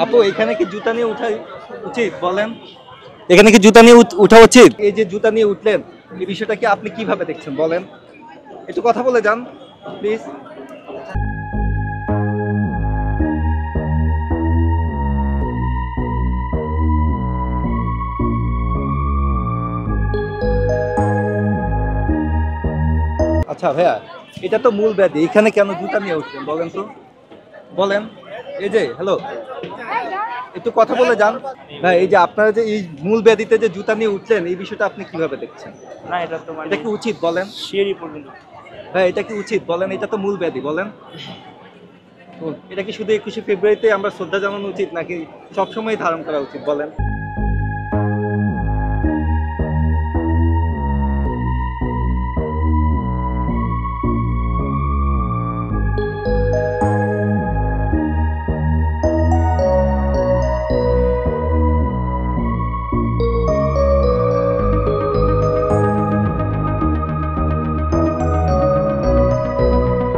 আপু এখানে কি জুতা নিয়ে উঠা উচিত বলেন? এখানে কি জুতা নিয়ে উঠা উচিত? এই যে জুতা নিয়ে উঠলেন, এই বিষয়টা কি আপনি কিভাবে দেখছেন বলেন? একটু কথা বলে যান প্লিজ। আচ্ছা ভাইয়া, এটা তো মূল ব্যাধি, এখানে কেন জুতা নিয়ে উঠলেন বলেন তো, বলেন। এই যে হ্যালো, একটু কথা বলে যান ভাই। এই যে আপনারা যে এই মূল ব্যাধিতে যে জুতা নিয়ে উঠলেন, এই বিষয়টা আপনি কিভাবে দেখছেন? না এটা তো এটা কি উচিত বলেন সিঁড়ি পর্যন্ত। ভাই? এটা কি উচিত বলেন? এটা তো মূল ব্যাধি বলেন। এটা কি শুধু 21শে ফেব্রুয়ারিতে আমরা শ্রদ্ধা জানানো উচিত, নাকি সবসময় ধারণ করা উচিত বলেন?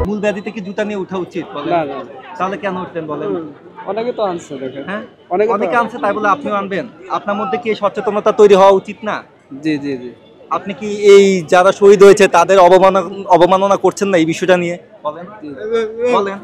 মূল ব্যাধিতে কি জুতা নিয়ে ওঠা উচিত বলেন? না না তাহলে কেন উঠলেন বলেন? অনেকে তো আনছে দেখেন। হ্যাঁ, অনেকে অনেকে আনছে, তাই বলে আপনিও আনবেন? আপনার মধ্যে কি এই সচেতনতা তৈরি হওয়া উচিত না? জি জি জি। আপনি কি এই যারা শহীদ হয়েছে তাদের অবমাননা করছেন না এই বিষয়টা নিয়ে বলেন? বলেন।